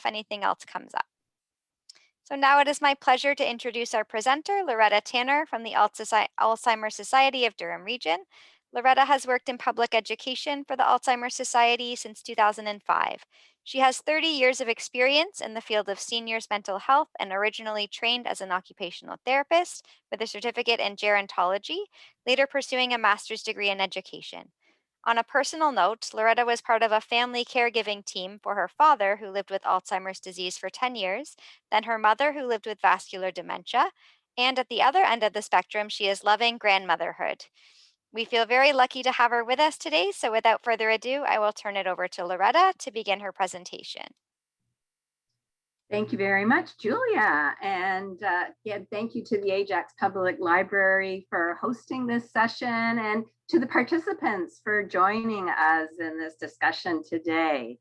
if anything else comes up. So now it is my pleasure to introduce our presenter, Loretta Tanner from the Alzheimer's Society of Durham region. Loretta has worked in public education for the Alzheimer's Society since 2005. She has 30 years of experience in the field of seniors' mental health and originally trained as an occupational therapist with a certificate in gerontology, later pursuing a master's degree in education. On a personal note, Loretta was part of a family caregiving team for her father, who lived with Alzheimer's disease for 10 years, then her mother, who lived with vascular dementia, and at the other end of the spectrum, she is loving grandmotherhood. We feel very lucky to have her with us today, so without further ado, I will turn it over to Loretta to begin her presentation. Thank you very much, Julia. And again, thank you to the Ajax Public Library for hosting this session and to the participants for joining us in this discussion today.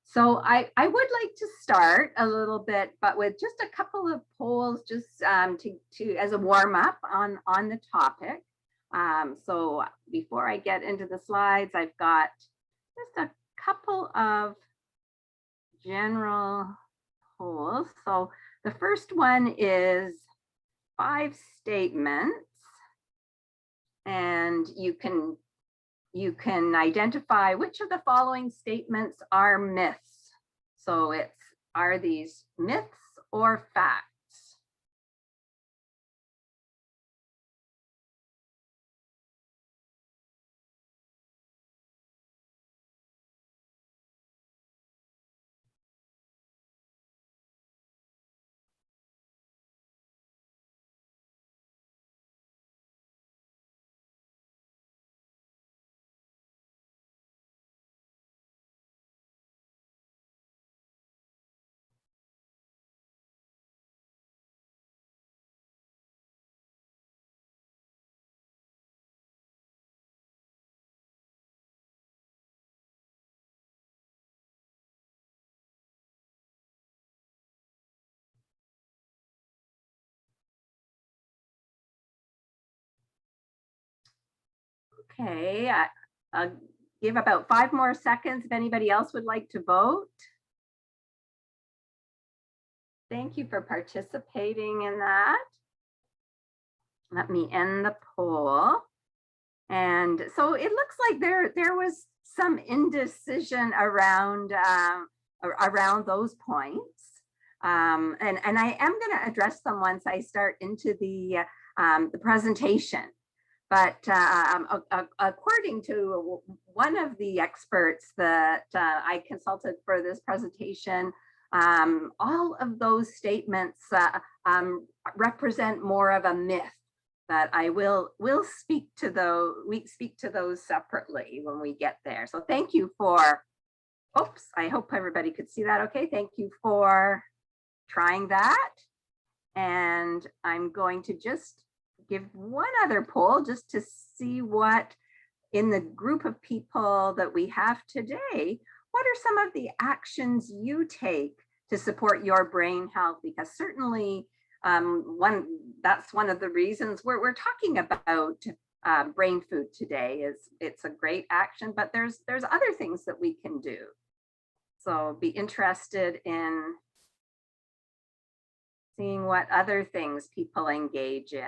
So I would like to start a little bit, but with just a couple of polls just to as a warm up on the topic. So before I get into the slides, I've got just a couple of general polls. So the first one is 5 statements, and you can identify which of the following statements are myths. So are these myths or facts? Okay, I'll give about 5 more seconds if anybody else would like to vote. Thank you for participating in that. Let me end the poll. And so it looks like there was some indecision around those points. And I am going to address them once I start into the presentation. But according to one of the experts that I consulted for this presentation, all of those statements represent more of a myth. But I will speak to those separately when we get there. So thank you for. Oops, I hope everybody could see that. Okay, thank you for trying that. And I'm going to just give one other poll just to see what in the group of people that we have today, what are some of the actions you take to support your brain health? Because certainly that's one of the reasons we're talking about brain food today. Is it's a great action, but there's other things that we can do. So be interested in seeing what other things people engage in.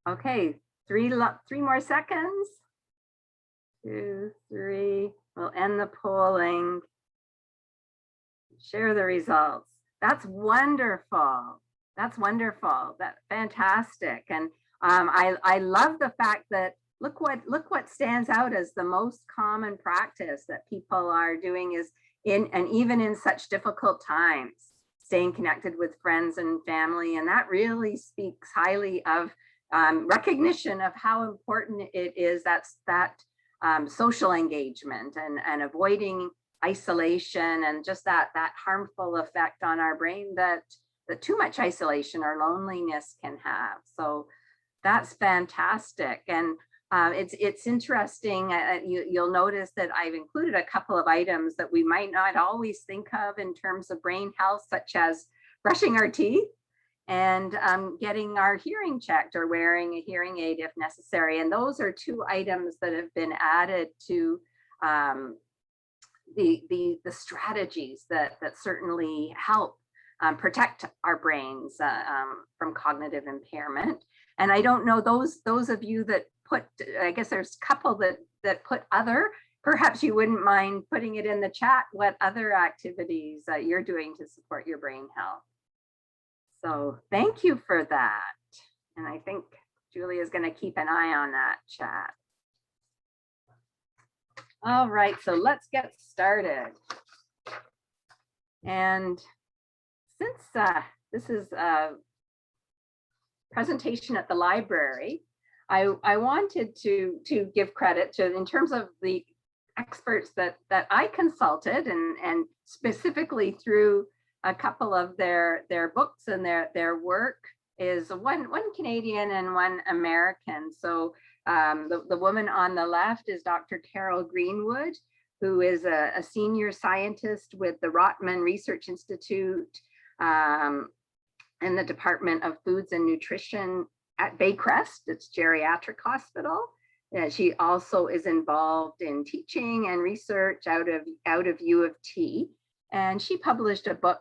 Okay, three more seconds. 2, 3. We'll end the polling. Share the results. That's wonderful. That's wonderful. That's fantastic. And I love the fact that look what stands out as the most common practice that people are doing is even in such difficult times. staying connected with friends and family. And that really speaks highly of recognition of how important it is. That's that social engagement and avoiding isolation and just that harmful effect on our brain that too much isolation or loneliness can have. So that's fantastic. And it's interesting. You'll notice that I've included a couple of items that we might not always think of in terms of brain health, such as brushing our teeth and getting our hearing checked or wearing a hearing aid if necessary. And those are two items that have been added to the strategies that certainly help protect our brains from cognitive impairment. And I don't know, those of you that put, I guess there's a couple that put other, perhaps you wouldn't mind putting it in the chat, what other activities you're doing to support your brain health. So thank you for that. And I think Julie is going to keep an eye on that chat. All right, so let's get started. And since this is a presentation at the library, I wanted to give credit to, in terms of the experts that I consulted, and specifically through a couple of their books and their work, is one Canadian and one American. So the woman on the left is Dr. Carol Greenwood, who is a senior scientist with the Rotman Research Institute in the Department of Foods and Nutrition at Baycrest. It's geriatric hospital. She also is involved in teaching and research out of U of T. And she published a book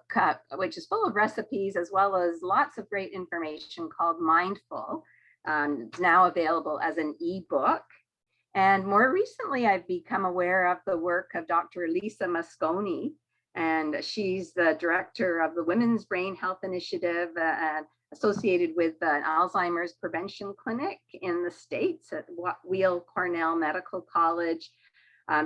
which is full of recipes as well as lots of great information called Mindful. It's now available as an ebook. And more recently, I've become aware of the work of Dr. Lisa Mosconi, and she's the director of the Women's Brain Health Initiative associated with an Alzheimer's prevention clinic in the States at Weill Cornell Medical College.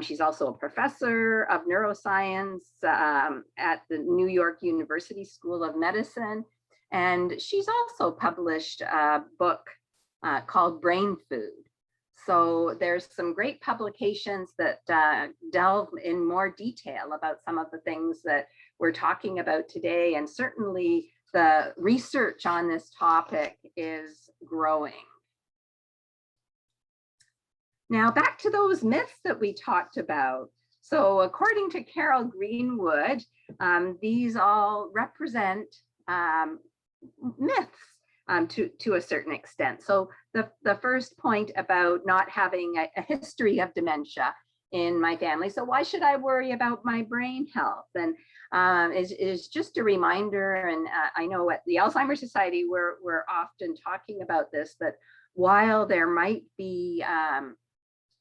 She's also a professor of neuroscience at the New York University School of Medicine. And she's also published a book called Brain Food. So there's some great publications that delve in more detail about some of the things that we're talking about today. And certainly the research on this topic is growing. Now back to those myths that we talked about. So according to Carol Greenwood, these all represent myths to a certain extent. So the first point about not having a history of dementia in my family. So why should I worry about my brain health? And is just a reminder, and I know at the Alzheimer's Society, we're often talking about this, that while there might be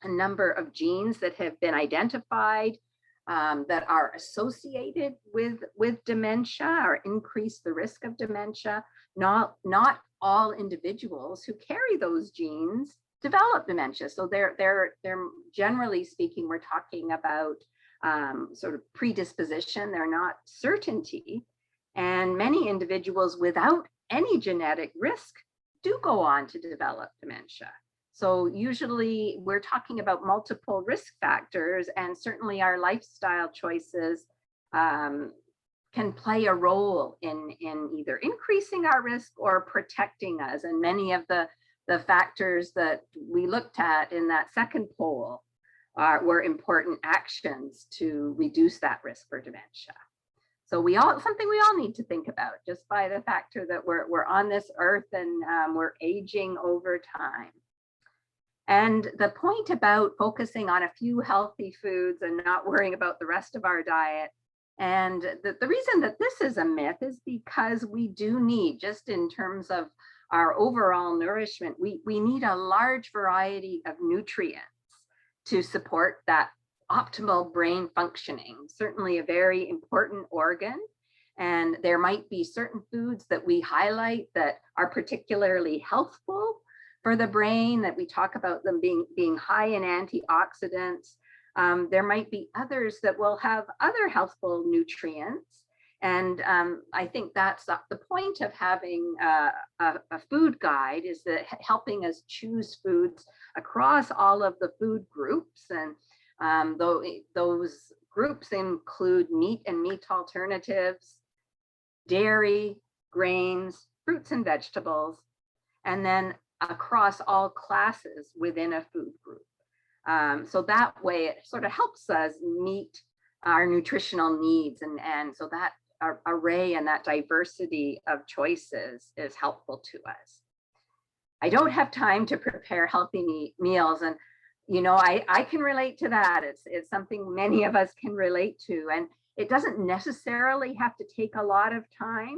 a number of genes that have been identified that are associated with dementia or increase the risk of dementia, not all individuals who carry those genes develop dementia. So they're generally speaking, we're talking about sort of predisposition. They're not certainty. And many individuals without any genetic risk do go on to develop dementia. So usually we're talking about multiple risk factors, and certainly our lifestyle choices can play a role in either increasing our risk or protecting us. And many of the factors that we looked at in that second poll were important actions to reduce that risk for dementia. So something we all need to think about, just by the factor that we're on this earth and we're aging over time. And the point about focusing on a few healthy foods and not worrying about the rest of our diet. And the reason that this is a myth is because we do need, just in terms of our overall nourishment, we need a large variety of nutrients to support that optimal brain functioning. Certainly a very important organ. And there might be certain foods that we highlight that are particularly healthful for the brain, that we talk about them being high in antioxidants. There might be others that will have other healthful nutrients. And I think that's the point of having a food guide, is that helping us choose foods across all of the food groups. And those groups include meat and meat alternatives, dairy, grains, fruits and vegetables, and then across all classes within a food group. So that way it sort of helps us meet our nutritional needs, and so that array and that diversity of choices is helpful to us. I don't have time to prepare healthy meals, and I can relate to that. It's something many of us can relate to, and it doesn't necessarily have to take a lot of time,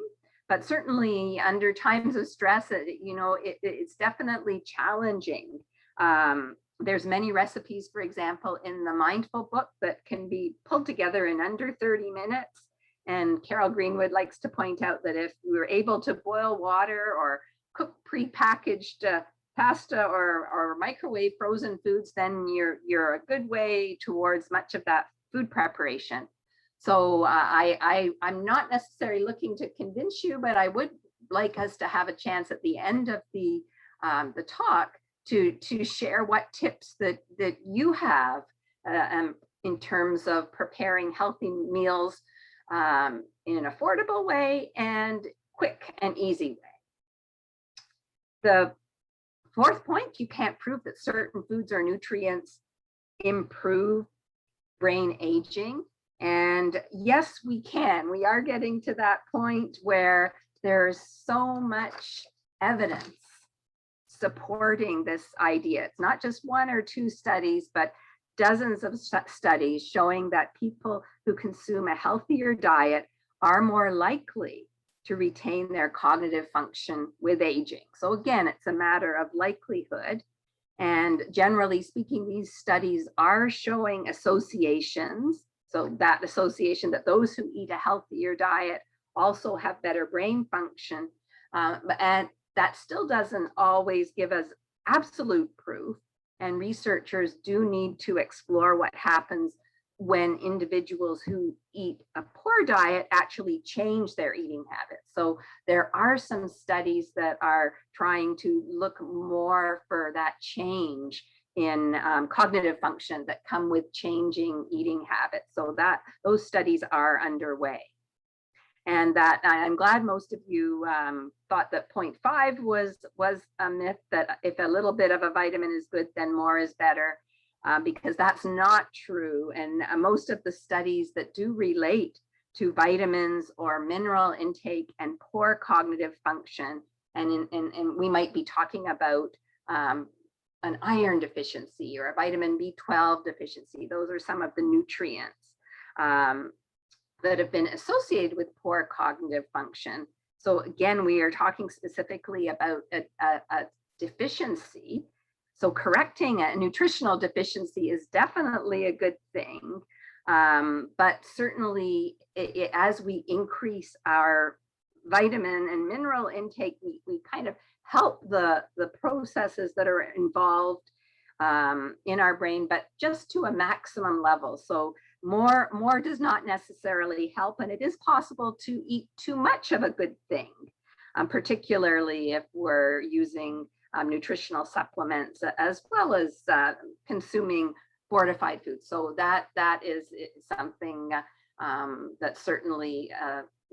but certainly under times of stress, it's definitely challenging. There's many recipes, for example, in the Mindful book that can be pulled together in under 30 minutes. And Carol Greenwood likes to point out that if we were able to boil water or cook prepackaged pasta or microwave frozen foods, then you're a good way towards much of that food preparation. So I'm not necessarily looking to convince you, but I would like us to have a chance at the end of the talk to share what tips that you have in terms of preparing healthy meals in an affordable way and quick and easy way. The fourth point, you can't prove that certain foods or nutrients improve brain aging. And yes, we can. We are getting to that point where there's so much evidence supporting this idea. It's not just one or two studies, but dozens of studies showing that people who consume a healthier diet are more likely to retain their cognitive function with aging. So again, it's a matter of likelihood. And generally speaking, these studies are showing associations. So that association that those who eat a healthier diet also have better brain function. And that still doesn't always give us absolute proof. And researchers do need to explore what happens when individuals who eat a poor diet actually change their eating habits. So there are some studies that are trying to look more for that change in cognitive function that come with changing eating habits. So that those studies are underway. And that I'm glad most of you thought that 0.5 was a myth, that if a little bit of a vitamin is good, then more is better, because that's not true. And most of the studies that do relate to vitamins or mineral intake and poor cognitive function, and we might be talking about an iron deficiency or a vitamin B12 deficiency. Those are some of the nutrients that have been associated with poor cognitive function. So again, we are talking specifically about a deficiency. So correcting a nutritional deficiency is definitely a good thing. But certainly as we increase our vitamin and mineral intake, we kind of help the processes that are involved in our brain, but just to a maximum level. So more does not necessarily help, and it is possible to eat too much of a good thing, particularly if we're using nutritional supplements as well as consuming fortified foods. So that is something that certainly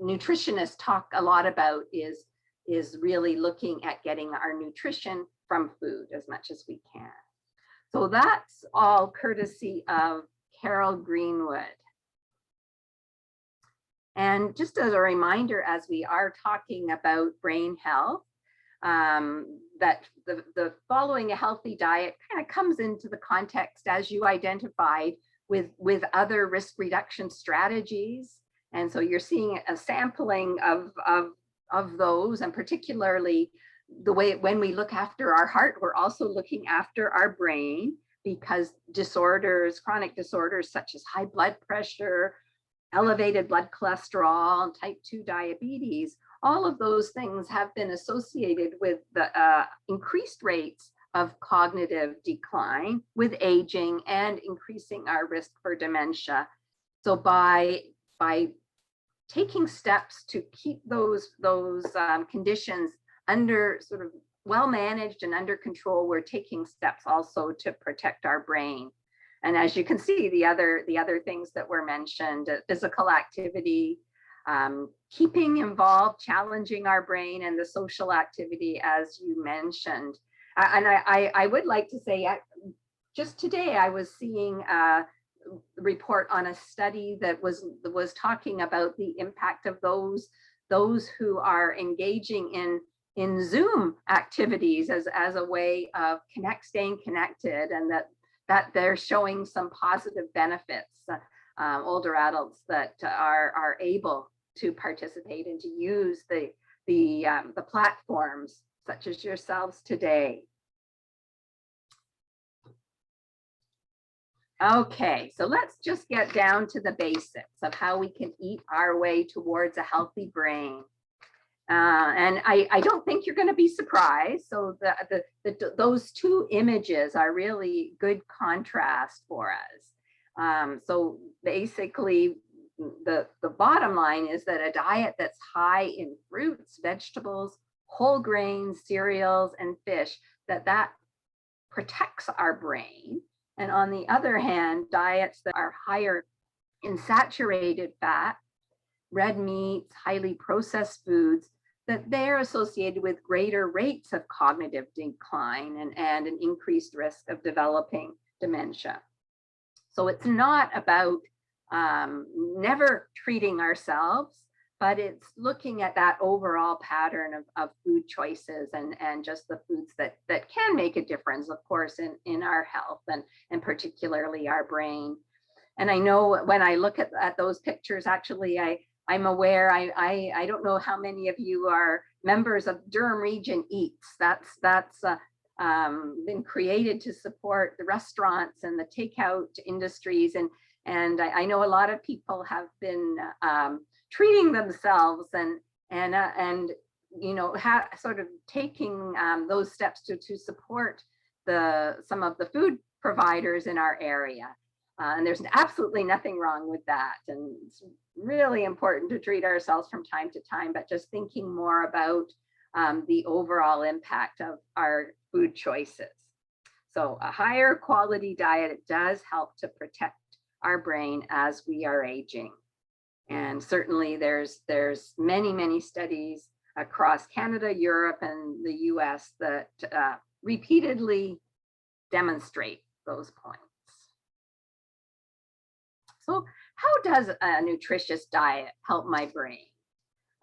nutritionists talk a lot about, is really looking at getting our nutrition from food as much as we can. So that's all courtesy of Carol Greenwood. And just as a reminder, as we are talking about brain health, that the following a healthy diet kind of comes into the context, as you identified, with other risk reduction strategies. And so you're seeing a sampling of those, and particularly the way when we look after our heart, we're also looking after our brain, because disorders, chronic disorders such as high blood pressure, elevated blood cholesterol, type 2 diabetes, all of those things have been associated with the increased rates of cognitive decline with aging and increasing our risk for dementia. So by taking steps to keep those conditions under sort of well managed and under control. We're taking steps also to protect our brain. And as you can see, the other things that were mentioned, physical activity, keeping involved, challenging our brain, and the social activity, as you mentioned. And I would like to say, just today I was seeing a report on a study that was talking about the impact of those who are engaging in Zoom activities as a way of staying connected, and that they're showing some positive benefits. Older adults that are able to participate and to use the platforms such as yourselves today. Okay, so let's just get down to the basics of how we can eat our way towards a healthy brain. And I don't think you're going to be surprised. So those two images are really good contrast for us. So basically, the bottom line is that a diet that's high in fruits, vegetables, whole grains, cereals, and fish, that protects our brain. And on the other hand, diets that are higher in saturated fat, red meats, highly processed foods, that they're associated with greater rates of cognitive decline and an increased risk of developing dementia. So it's not about never treating ourselves, but it's looking at that overall pattern of food choices and just the foods that can make a difference, of course, in our health and particularly our brain. And I know when I look at those pictures, actually, I'm aware, I don't know how many of you are members of Durham Region Eats. That's been created to support the restaurants and the takeout industries. And I know a lot of people have been treating themselves and you know, sort of taking those steps to support some of the food providers in our area. And there's absolutely nothing wrong with that. And it's really important to treat ourselves from time to time, but just thinking more about the overall impact of our food choices. So a higher quality diet does help to protect our brain as we are aging. And certainly there's many studies across Canada, Europe, and the US that repeatedly demonstrate those points. So how does a nutritious diet help my brain?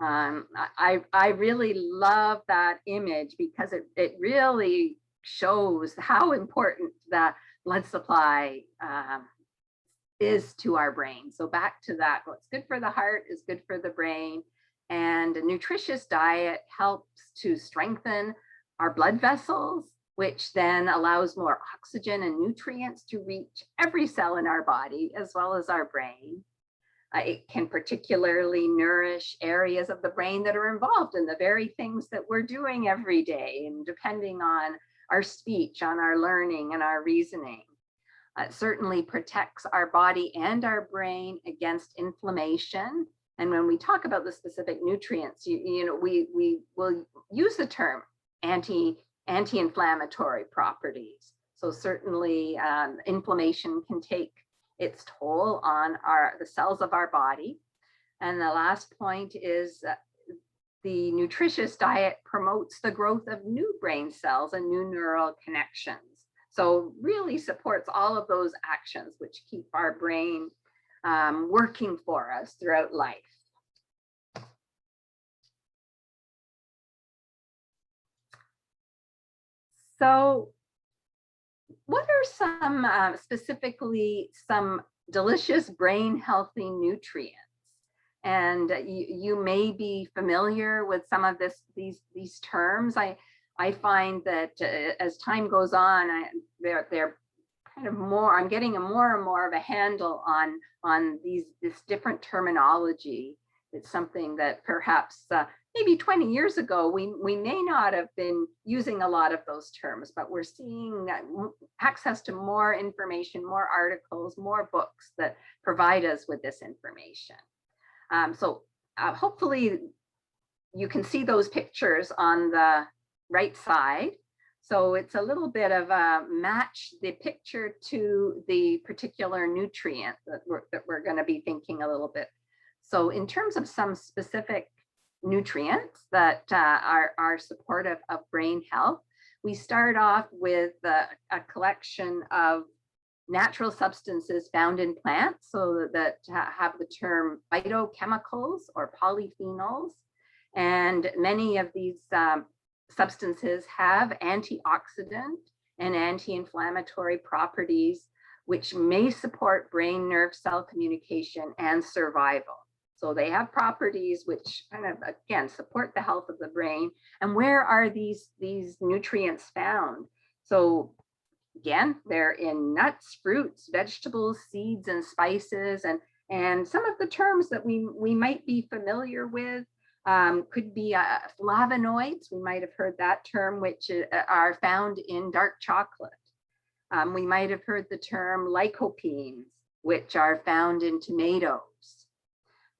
I really love that image because it really shows how important that blood supply is to our brain. So back to that, what's good for the heart is good for the brain. And a nutritious diet helps to strengthen our blood vessels, which then allows more oxygen and nutrients to reach every cell in our body, as well as our brain. It can particularly nourish areas of the brain that are involved in the very things that we're doing every day, and depending on our speech, on our learning, and our reasoning. It certainly protects our body and our brain against inflammation. And when we talk about the specific nutrients, you know, we will use the term anti-inflammatory properties. So certainly inflammation can take its toll on the cells of our body. And the last point is the nutritious diet promotes the growth of new brain cells and new neural connections. So really supports all of those actions which keep our brain working for us throughout life. So what are some specifically some delicious brain healthy nutrients? And you may be familiar with some of these terms. I find that as time goes on, they're kind of more, I'm getting more and more of a handle on this different terminology. It's something that perhaps maybe 20 years ago, we may not have been using a lot of those terms, but we're seeing access to more information, more articles, more books that provide us with this information. So hopefully you can see those pictures on the right side. So it's a little bit of a match the picture to the particular nutrient that we're going to be thinking a little bit. So in terms of some specific nutrients that are supportive of brain health, we start off with a collection of natural substances found in plants, so that have the term phytochemicals or polyphenols. And many of these substances have antioxidant and anti-inflammatory properties, which may support brain nerve cell communication and survival. So they have properties which kind of, again, support the health of the brain. And where are these nutrients found? So again, they're in nuts, fruits, vegetables, seeds, and spices. And some of the terms that we might be familiar with could be flavonoids. We might have heard that term, which are found in dark chocolate. We might have heard the term lycopenes, which are found in tomatoes.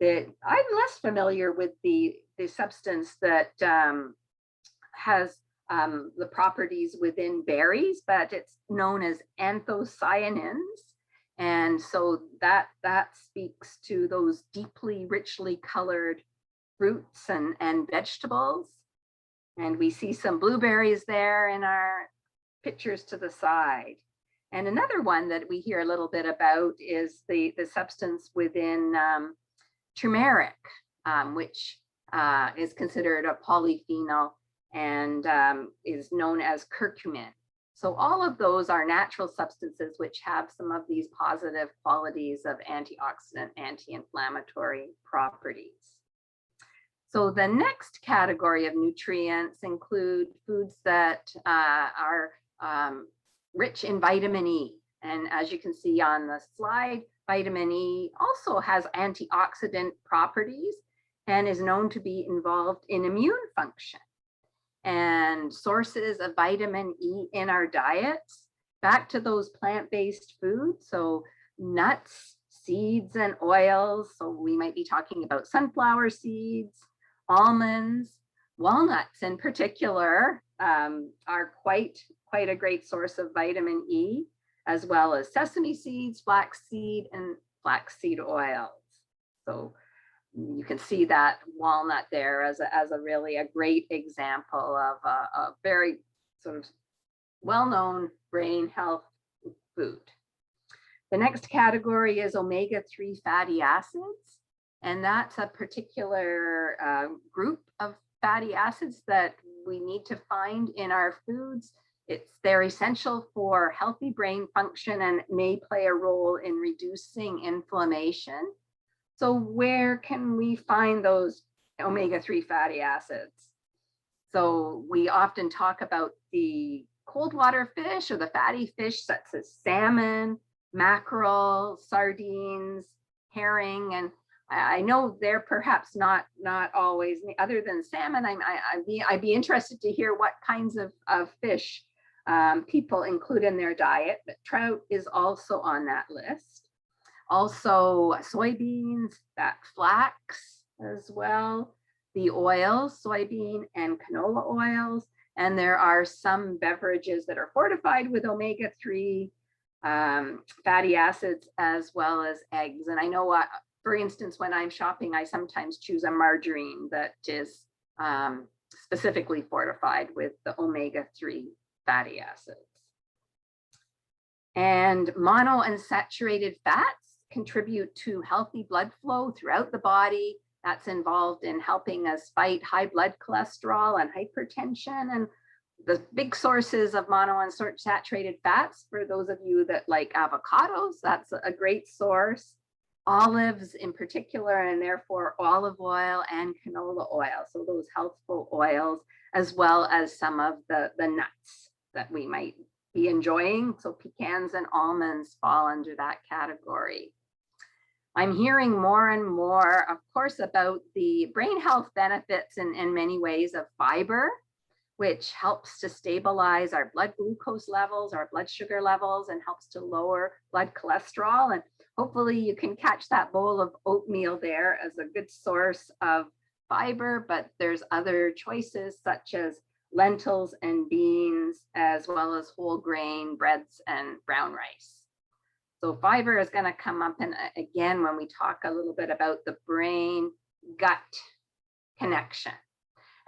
I'm less familiar with the substance that has the properties within berries, but it's known as anthocyanins. And so that speaks to those deeply, richly colored fruits and vegetables. And we see some blueberries there in our pictures to the side. And another one that we hear a little bit about is the substance within turmeric, which is considered a polyphenol and is known as curcumin. So all of those are natural substances which have some of these positive qualities of antioxidant, anti-inflammatory properties. So the next category of nutrients include foods that are rich in vitamin E. And as you can see on the slide, vitamin E also has antioxidant properties and is known to be involved in immune function. And sources of vitamin E in our diets, back to those plant-based foods, so nuts, seeds, and oils. So we might be talking about sunflower seeds, almonds, walnuts in particular are quite a great source of vitamin E, as well as sesame seeds, flaxseed, and flaxseed oils. So you can see that walnut there as a really a great example of a very sort of well-known brain health food. The next category is omega-3 fatty acids. And that's a particular group of fatty acids that we need to find in our foods. They're essential for healthy brain function and may play a role in reducing inflammation. So where can we find those omega-3 fatty acids? So we often talk about the cold water fish or the fatty fish such as salmon, mackerel, sardines, herring, and I know they're perhaps not always, other than salmon. I'd be interested to hear what kinds of fish people include in their diet, but trout is also on that list. Also soybeans, that flax as well, the oils, soybean and canola oils. And there are some beverages that are fortified with omega-3 fatty acids, as well as eggs. And I know what, for instance, when I'm shopping, I sometimes choose a margarine that is specifically fortified with the omega-3 fatty acids. And monounsaturated fats contribute to healthy blood flow throughout the body. That's involved in helping us fight high blood cholesterol and hypertension. And the big sources of monounsaturated fats, for those of you that like avocados, that's a great source. Olives in particular, and therefore olive oil and canola oil. So those healthful oils, as well as some of the nuts that we might be enjoying. So pecans and almonds fall under that category. I'm hearing more and more, of course, about the brain health benefits in many ways of fiber, which helps to stabilize our blood glucose levels, our blood sugar levels, and helps to lower blood cholesterol. And hopefully you can catch that bowl of oatmeal there as a good source of fiber, but there's other choices such as lentils and beans, as well as whole grain breads and brown rice. So fiber is going to come up, and again, when we talk a little bit about the brain gut connection.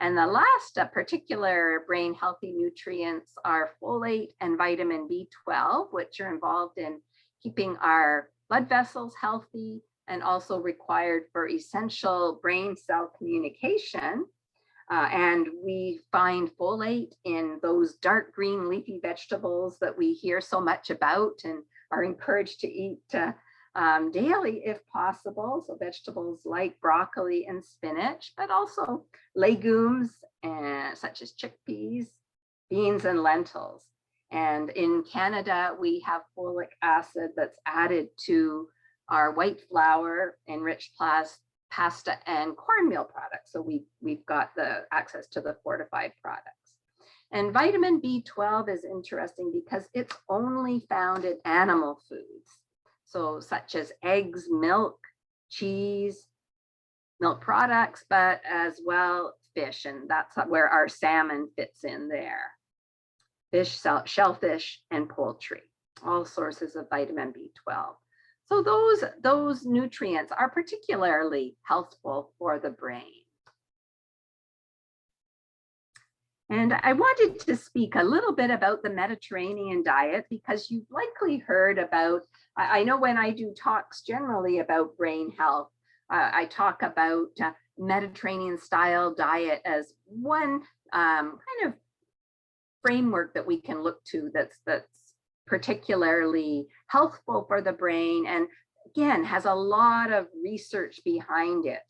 And the last particular brain healthy nutrients are folate and vitamin B12, which are involved in keeping our blood vessels healthy and also required for essential brain cell communication. And we find folate in those dark green leafy vegetables that we hear so much about and are encouraged to eat daily if possible. So vegetables like broccoli and spinach, but also legumes such as chickpeas, beans, and lentils. And in Canada, we have folic acid that's added to our white flour enriched pasta and cornmeal products. So we've got the access to the fortified products. And vitamin B12 is interesting because it's only found in animal foods. So such as eggs, milk, cheese, milk products, but as well fish. And that's where our salmon fits in there. Fish, shellfish, and poultry, all sources of vitamin B12. So those nutrients are particularly healthful for the brain. And I wanted to speak a little bit about the Mediterranean diet because you've likely heard about, I know when I do talks generally about brain health, I talk about Mediterranean style diet as one kind of framework that we can look to that's particularly healthful for the brain, and again has a lot of research behind it.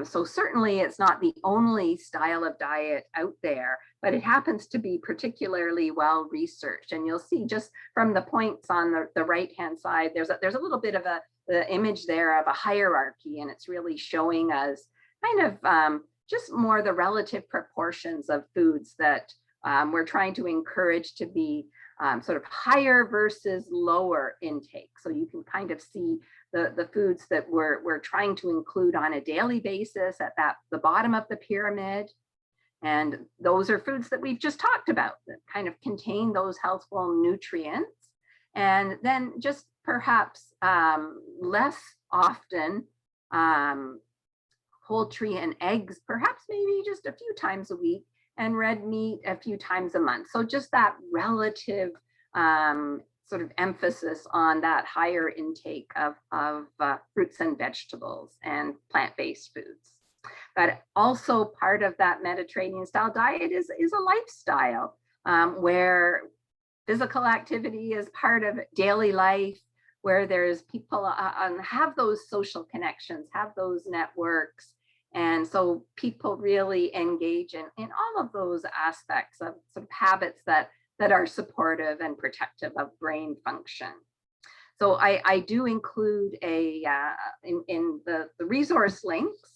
So certainly it's not the only style of diet out there, but it happens to be particularly well researched. And you'll see just from the points on the right hand side, there's a little bit of the image there of a hierarchy, and it's really showing us kind of just more the relative proportions of foods that we're trying to encourage to be sort of higher versus lower intake. So you can kind of see the foods that we're trying to include on a daily basis at the bottom of the pyramid. And those are foods that we've just talked about that kind of contain those healthful nutrients. And then just perhaps less often poultry and eggs, perhaps maybe just a few times a week, and red meat a few times a month. So just that relative sort of emphasis on that higher intake of fruits and vegetables and plant-based foods. But also part of that Mediterranean style diet is a lifestyle where physical activity is part of daily life, where there's people have those social connections, have those networks. And so people really engage in all of those aspects of sort of habits that are supportive and protective of brain function. So I do include in the resource links,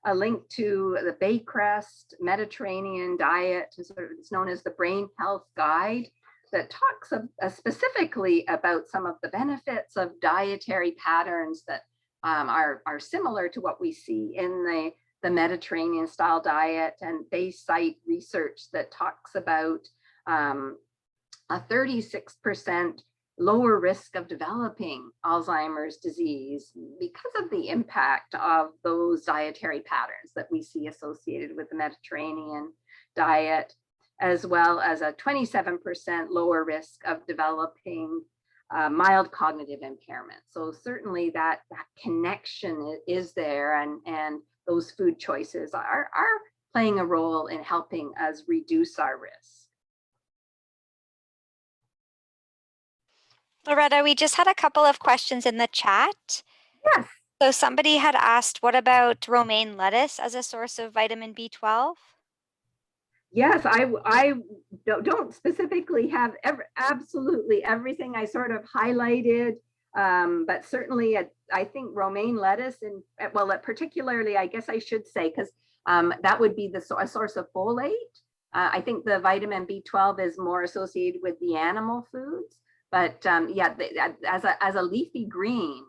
a link to the Baycrest Mediterranean Diet, it's known as the Brain Health Guide, that talks specifically about some of the benefits of dietary patterns that are similar to what we see in the Mediterranean style diet. And they cite research that talks about a 36% lower risk of developing Alzheimer's disease because of the impact of those dietary patterns that we see associated with the Mediterranean diet, as well as a 27% lower risk of developing mild cognitive impairment. So certainly that connection is there, and those food choices are playing a role in helping us reduce our risk. Loretta, we just had a couple of questions in the chat. Yes. So somebody had asked, what about romaine lettuce as a source of vitamin B12? Yes, I don't specifically have absolutely everything I sort of highlighted, but certainly I think romaine lettuce, and well, particularly, I guess I should say, because that would be a source of folate. I think the vitamin B12 is more associated with the animal foods, but yeah, as a leafy green,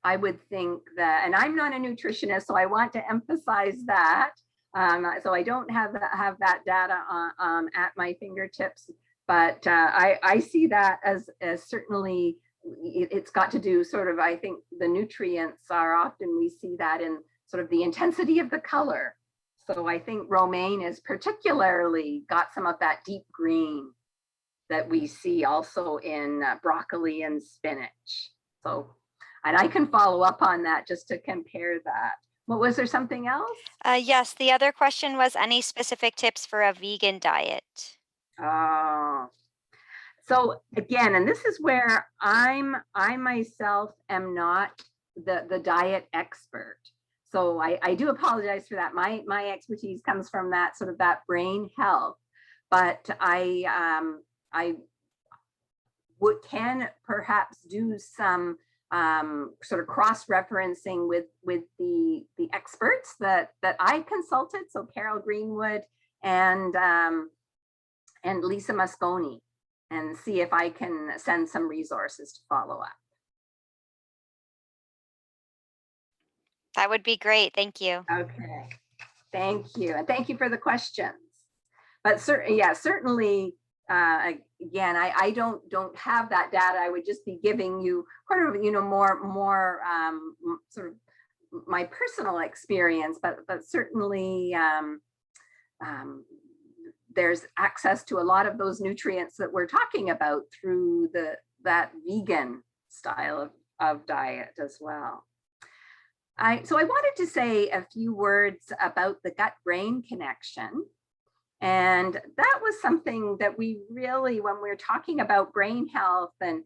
I would think that, and I'm not a nutritionist, so I want to emphasize that. So I don't have that data at my fingertips, but I see that as certainly it's got to do sort of, I think the nutrients are often, we see that in sort of the intensity of the color. So I think romaine is particularly got some of that deep green that we see also in broccoli and spinach. So, and I can follow up on that just to compare that. What was there something else? Yes, the other question was any specific tips for a vegan diet? Oh, so again, and this is where I myself am not the diet expert. So I do apologize for that. My expertise comes from that sort of that brain health, but I can perhaps do some sort of cross-referencing with the experts that I consulted. So Carol Greenwood and Lisa Mosconi, and see if I can send some resources to follow up. That would be great. Thank you. Okay, thank you, and thank you for the questions. But certainly, again, I don't have that data. I would just be giving you kind of more sort of my personal experience, but certainly there's access to a lot of those nutrients that we're talking about through that vegan style of diet as well. So I wanted to say a few words about the gut-brain connection. And that was something that we really, when we're talking about brain health and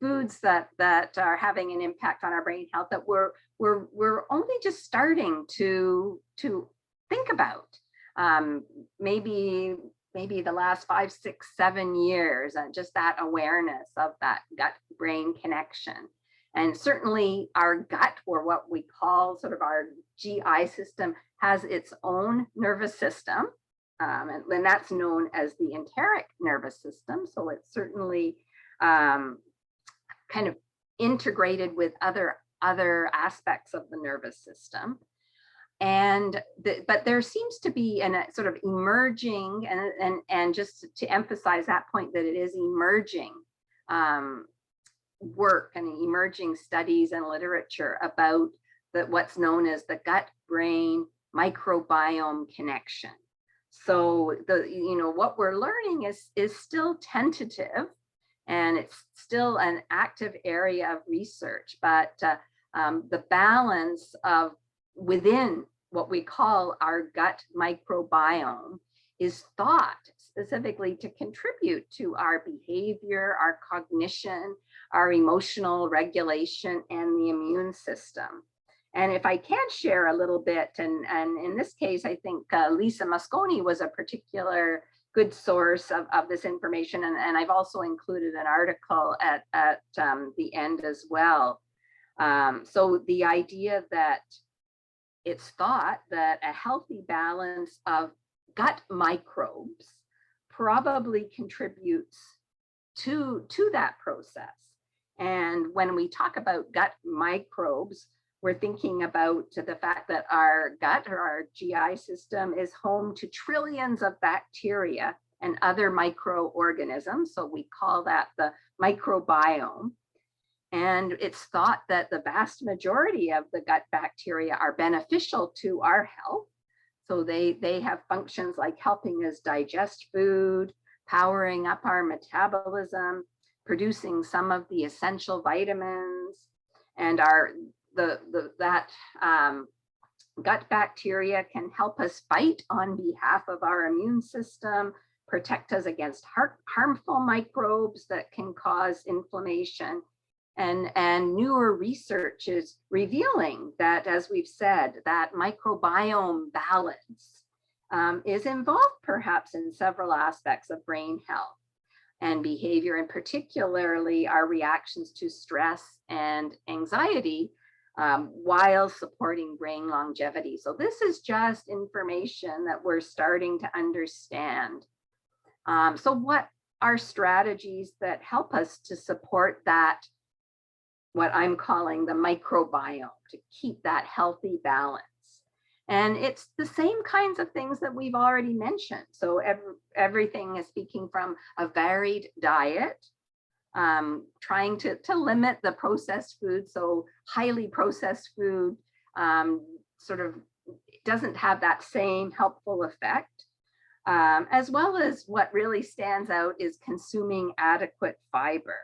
foods that are having an impact on our brain health, that we're only just starting to think about. Maybe the last 5, 6, 7 years, and just that awareness of that gut-brain connection. And certainly our gut, or what we call sort of our GI system, has its own nervous system. And that's known as the enteric nervous system. So it's certainly kind of integrated with other aspects of the nervous system. But there seems to be a sort of emerging, and just to emphasize that point, that it is emerging work and emerging studies and literature about what's known as the gut-brain microbiome connection. So what we're learning is still tentative, and it's still an active area of research, but the balance of within what we call our gut microbiome is thought specifically to contribute to our behavior, our cognition, our emotional regulation, and the immune system. And if I can share a little bit, and in this case, I think Lisa Mosconi was a particular good source of this information, and I've also included an article at the end as well. So the idea that it's thought that a healthy balance of gut microbes probably contributes to that process. And when we talk about gut microbes, we're thinking about the fact that our gut, or our GI system, is home to trillions of bacteria and other microorganisms. So we call that the microbiome. And it's thought that the vast majority of the gut bacteria are beneficial to our health. So they have functions like helping us digest food, powering up our metabolism, producing some of the essential vitamins, and that gut bacteria can help us fight on behalf of our immune system, protect us against harmful microbes that can cause inflammation. And newer research is revealing that, as we've said, that microbiome balance is involved perhaps in several aspects of brain health and behavior, and particularly our reactions to stress and anxiety, while supporting brain longevity. So this is just information that we're starting to understand. So what are strategies that help us to support that what I'm calling the microbiome, to keep that healthy balance. And it's the same kinds of things that we've already mentioned. So everything is speaking from a varied diet, trying to limit the processed food. So highly processed food sort of doesn't have that same helpful effect. As well as what really stands out is consuming adequate fiber.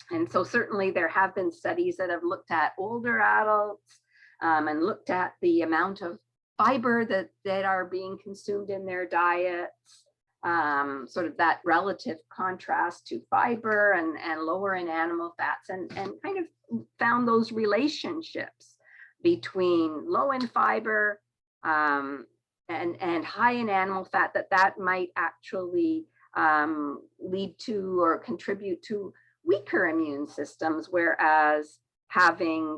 And so certainly there have been studies that have looked at older adults and looked at the amount of fiber that are being consumed in their diets, sort of that relative contrast to fiber and lower in animal fats, and kind of found those relationships between low in fiber and high in animal fat, that might actually lead to or contribute to weaker immune systems, whereas having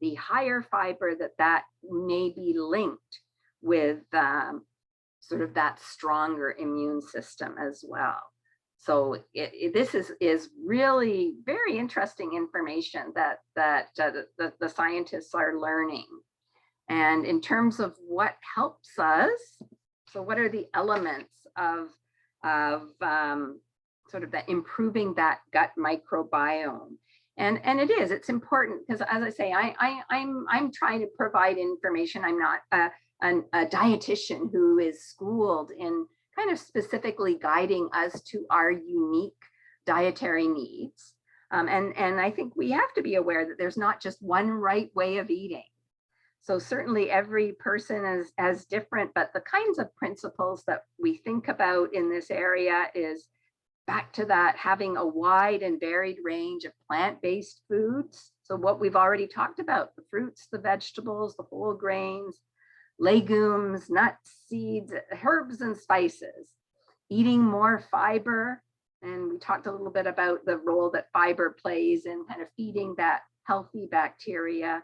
the higher fiber, that may be linked with sort of that stronger immune system as well. So this is really very interesting information that the scientists are learning. And in terms of what helps us, so what are the elements of sort of that improving that gut microbiome? And it's important because, as I say, I'm trying to provide information. I'm not a dietitian who is schooled in kind of specifically guiding us to our unique dietary needs. And I think we have to be aware that there's not just one right way of eating. So certainly every person is as different, but the kinds of principles that we think about in this area is back to that, having a wide and varied range of plant-based foods. So what we've already talked about, the fruits, the vegetables, the whole grains, legumes, nuts, seeds, herbs, and spices. Eating more fiber. And we talked a little bit about the role that fiber plays in kind of feeding that healthy bacteria.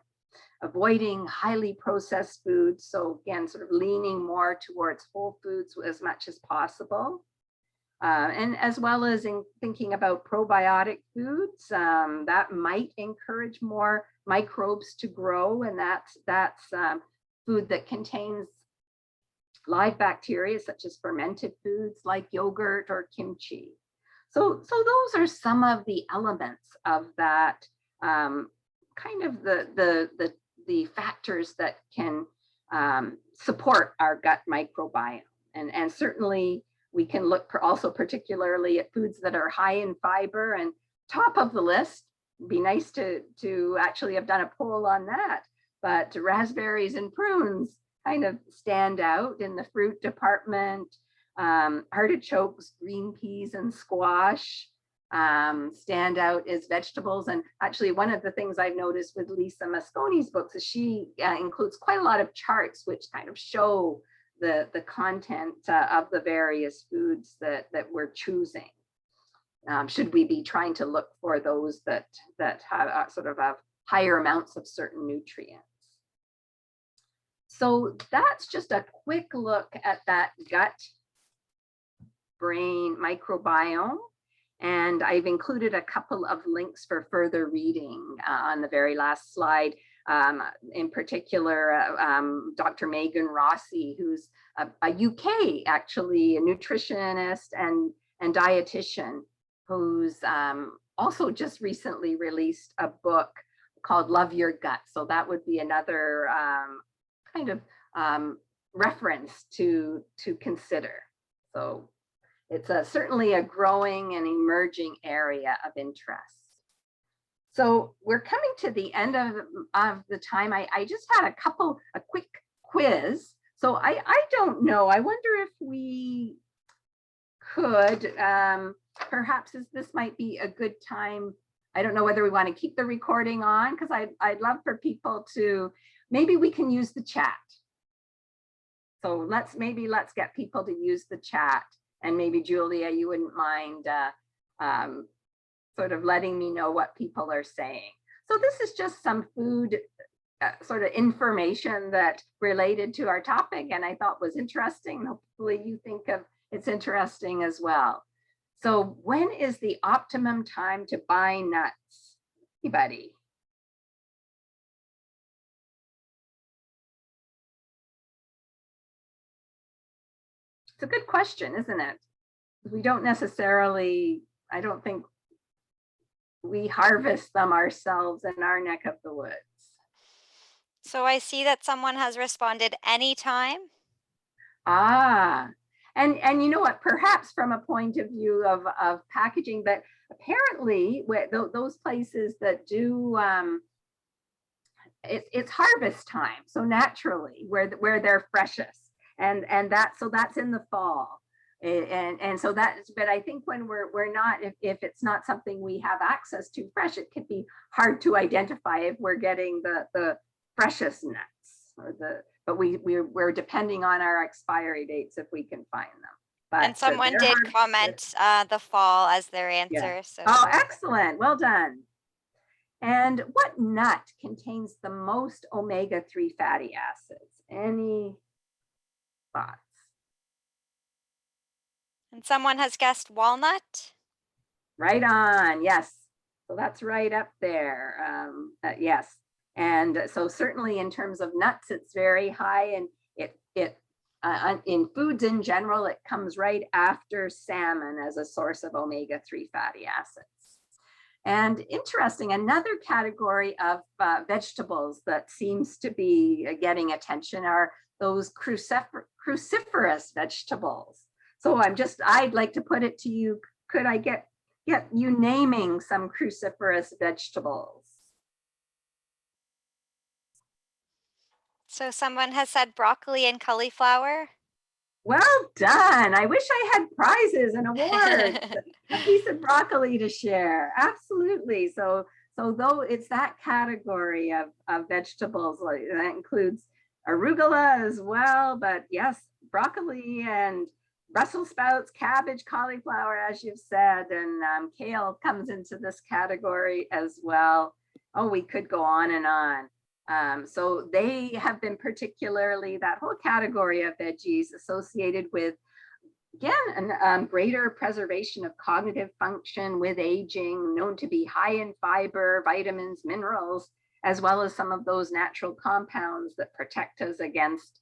Avoiding highly processed foods. So again, sort of leaning more towards whole foods as much as possible. And as well as in thinking about probiotic foods, that might encourage more microbes to grow. And that's food that contains live bacteria, such as fermented foods like yogurt or kimchi. So those are some of the elements of that kind of the factors that can support our gut microbiome. And certainly we can look also particularly at foods that are high in fiber, and top of the list, be nice to actually have done a poll on that, but raspberries and prunes kind of stand out in the fruit department. Artichokes, green peas, and squash stand out as vegetables. And actually one of the things I've noticed with Lisa Mosconi's books is she includes quite a lot of charts which kind of show the content of the various foods that we're choosing. Should we be trying to look for those that have sort of have higher amounts of certain nutrients? So that's just a quick look at that gut brain microbiome. And I've included a couple of links for further reading on the very last slide. In particular, Dr. Megan Rossi, who's a UK, actually, a nutritionist and dietitian, who's also just recently released a book called Love Your Gut. So that would be another kind of reference to consider. So it's certainly a growing and emerging area of interest. So we're coming to the end of the time. I just had a quick quiz. So I don't know, I wonder if we could, perhaps this might be a good time. I don't know whether we want to keep the recording on, because I'd love for people to, maybe we can use the chat. So let's get people to use the chat. And maybe Julia, you wouldn't mind sort of letting me know what people are saying. So this is just some food sort of information that related to our topic and I thought was interesting. Hopefully you think of it's interesting as well. So when is the optimum time to buy nuts? Anybody? It's a good question, isn't it? We don't necessarily, I don't think we harvest them ourselves in our neck of the woods. So I see that someone has responded anytime. Ah, and you know what, perhaps from a point of view of packaging, but apparently those places that do, it's harvest time. So naturally where they're freshest and that's in the fall. And so that's, but I think when we're not, if it's not something we have access to fresh, it could be hard to identify if we're getting the freshest nuts or but we're depending on our expiry dates if we can find them. But And someone did comment the fall as their yeah. answer. So Oh, excellent. Well done. And what nut contains the most omega-3 fatty acids? Any thoughts? and someone has guessed walnut. Right on. Yes. So that's right up there. Yes. And so certainly in terms of nuts, it's very high, and it in foods in general, it comes right after salmon as a source of omega-3 fatty acids. And interesting, another category of vegetables that seems to be getting attention are those cruciferous vegetables. So I'd like to put it to you, could I get you naming some cruciferous vegetables? So someone has said broccoli and cauliflower. Well done. I wish I had prizes and awards, a piece of broccoli to share. Absolutely. So though it's that category of vegetables, like, that includes arugula as well, but yes, broccoli and Brussels sprouts, cabbage, cauliflower, as you've said, and kale comes into this category as well. Oh, we could go on and on. So they have been particularly, that whole category of veggies, associated with, again, greater preservation of cognitive function with aging, known to be high in fiber, vitamins, minerals, as well as some of those natural compounds that protect us against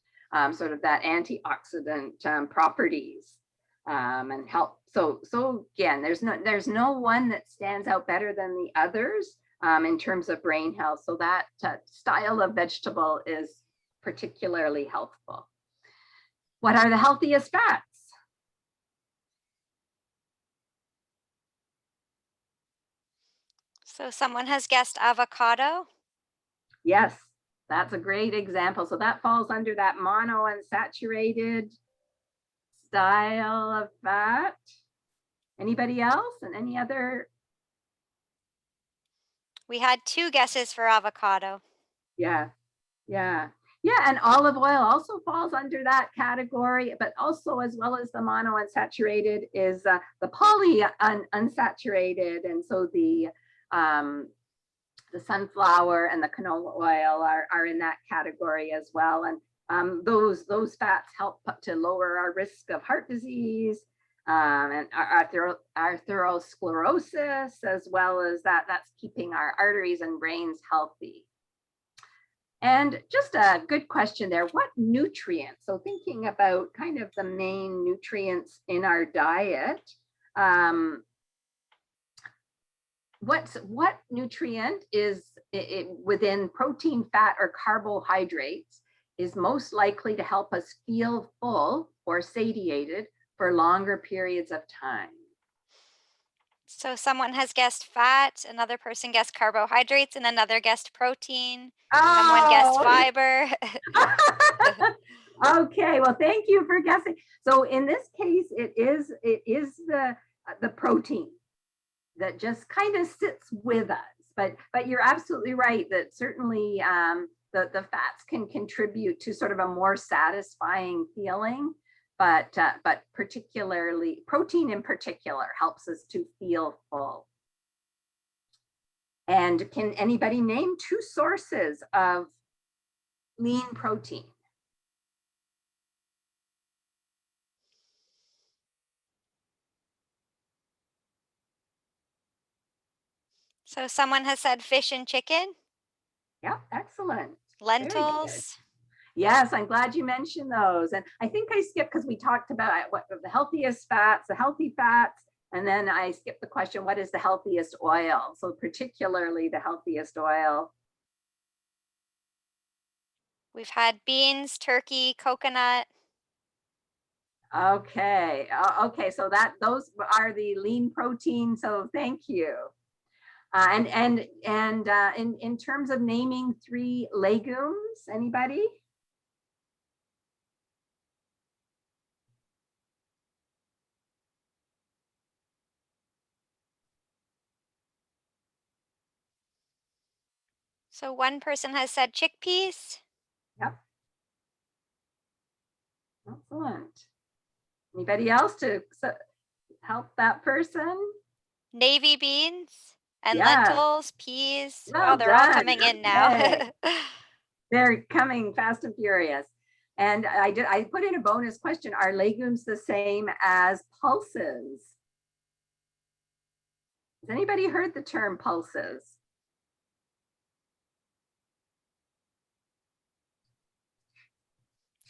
sort of that antioxidant properties and help. So again, there's no one that stands out better than the others in terms of brain health. So that style of vegetable is particularly healthful. What are the healthiest fats? So someone has guessed avocado. Yes, that's a great example. So that falls under that monounsaturated style of fat. Anybody else and any other? We had 2 guesses for avocado. Yeah, yeah. Yeah, and olive oil also falls under that category, but also, as well as the monounsaturated, is the polyunsaturated, and so the sunflower and the canola oil are in that category as well. And those fats help to lower our risk of heart disease and atherosclerosis, as well as that's keeping our arteries and brains healthy. And just a good question there, what nutrients? So thinking about kind of the main nutrients in our diet, what nutrient is within protein, fat, or carbohydrates is most likely to help us feel full or satiated for longer periods of time? So someone has guessed fat, another person guessed carbohydrates, and another guessed protein. Someone guessed Oh, fiber. okay. Well, thank you for guessing. So in this case, it is the protein that just kind of sits with us. But you're absolutely right that certainly the fats can contribute to sort of a more satisfying feeling. But particularly protein in particular helps us to feel full. And can anybody name 2 sources of lean protein? So someone has said fish and chicken, Yeah, excellent. Very good. lentils. Yes, I'm glad you mentioned those. And I think I skipped because we talked about what the healthiest fats, the healthy fats, and then I skipped the question, what is the healthiest oil? So particularly the healthiest oil. We've had beans, turkey, coconut. Okay. Okay. So those are the lean protein. So thank you. In terms of naming 3 legumes, anybody? So one person has said chickpeas, Yep. Excellent. Anybody else to help that person? navy beans, and Yes. lentils, peas. Wow, Well they're all done. coming in now. Okay. They're coming fast and furious. And I put in a bonus question. Are legumes the same as pulses? Has anybody heard the term pulses?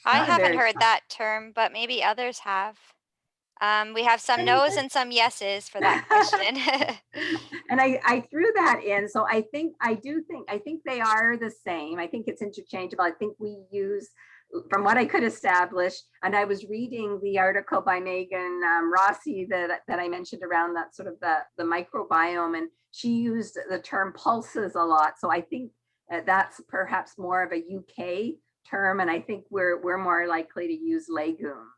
I Not a haven't very heard that term, but maybe others have. We have some no's and some yeses for that question. And I threw that in. So I think they are the same. I think it's interchangeable. I think we use, from what I could establish, and I was reading the article by Megan Rossi that I mentioned around that sort of the microbiome, and she used the term pulses a lot. So I think that's perhaps more of a UK term, and I think we're more likely to use legumes.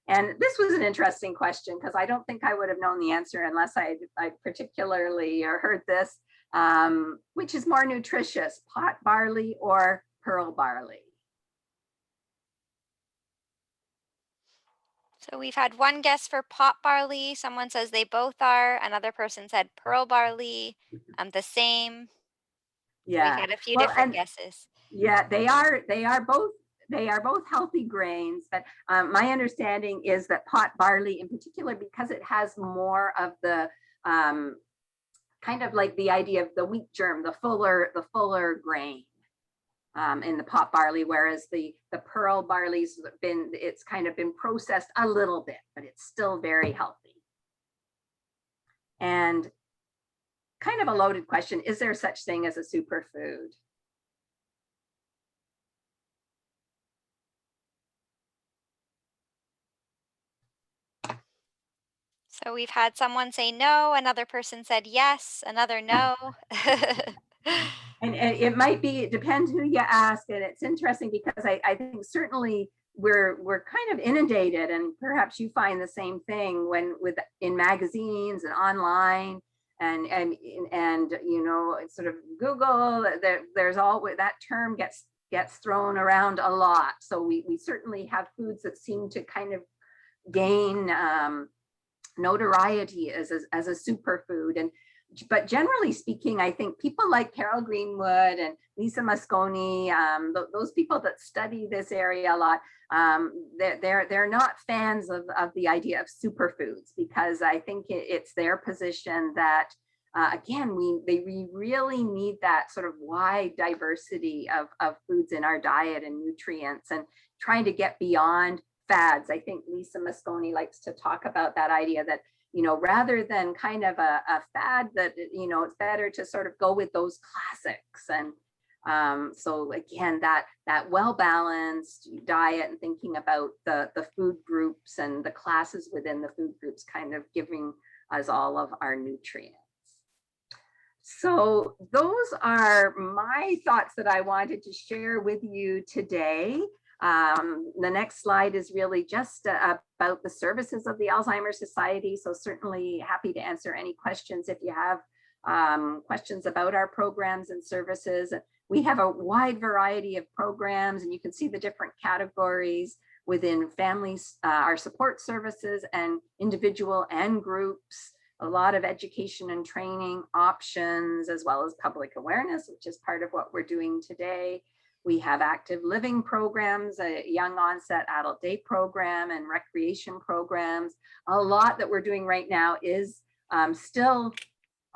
And this was an interesting question because I don't think I would have known the answer unless I particularly heard this, which is more nutritious, pot barley or pearl barley? So we've had one guess for pot barley. Someone says they both are. Another person said pearl barley. The same. So we've Yeah. had a few Well, different and guesses. yeah, they are both healthy grains, but my understanding is that pot barley in particular, because it has more of the kind of like the idea of the wheat germ, the fuller grain in the pot barley, whereas the pearl barley's it's kind of been processed a little bit, but it's still very healthy. And kind of a loaded question, is there such thing as a superfood? So we've had someone say no, another person said yes, another no. And it might be, it depends who you ask. And it's interesting because I think certainly we're kind of inundated, and perhaps you find the same thing when in magazines and online and sort of Google, there's always that term gets thrown around a lot. So we certainly have foods that seem to kind of gain notoriety as a superfood. But generally speaking, I think people like Carol Greenwood and Lisa Mosconi, those people that study this area a lot, they're not fans of the idea of superfoods, because I think it's their position that again, we really need that sort of wide diversity of foods in our diet and nutrients, and trying to get beyond fads. I think Lisa Mosconi likes to talk about that idea that, rather than kind of a fad, that, it's better to sort of go with those classics. And so again, that well-balanced diet and thinking about the food groups and the classes within the food groups, kind of giving us all of our nutrients. So those are my thoughts that I wanted to share with you today. The next slide is really just about the services of the Alzheimer's Society. So certainly happy to answer any questions if you have questions about our programs and services. We have a wide variety of programs, and you can see the different categories within families, our support services, and individual and groups. A lot of education and training options, as well as public awareness, which is part of what we're doing today. We have active living programs, a young onset adult day program, and recreation programs. A lot that we're doing right now is still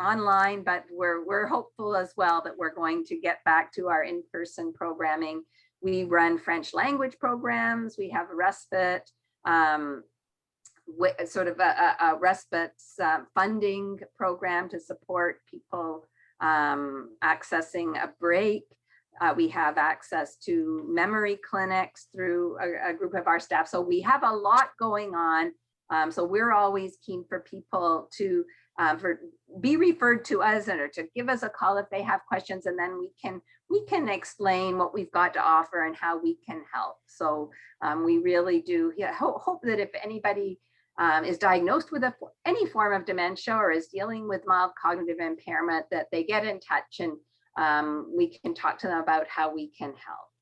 online, but we're hopeful as well that we're going to get back to our in-person programming. We run French language programs. We have a respite, sort of a respite funding program to support people accessing a break. We have access to memory clinics through a group of our staff. So we have a lot going on. So we're always keen for people to be referred to us or to give us a call if they have questions, and then we can explain what we've got to offer and how we can help. So we really do hope that if anybody is diagnosed with any form of dementia or is dealing with mild cognitive impairment, that they get in touch and we can talk to them about how we can help.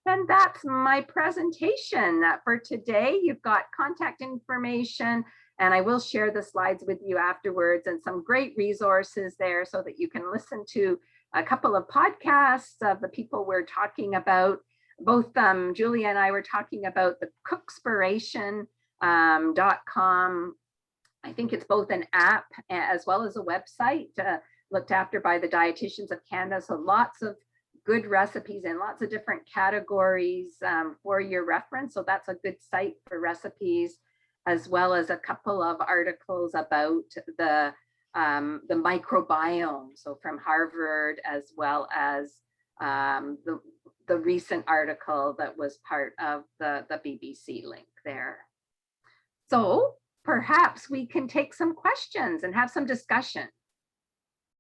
And that's my presentation for today. You've got contact information, and I will share the slides with you afterwards, and some great resources there so that you can listen to a couple of podcasts of the people we're talking about. Both Julia and I were talking about the cruciferous.com. I think it's both an app as well as a website looked after by the Dietitians of Canada. So lots of good recipes in lots of different categories for your reference. So that's a good site for recipes, as well as a couple of articles about the microbiome. So from Harvard, as well as the recent article that was part of the BBC link there. So perhaps we can take some questions and have some discussion.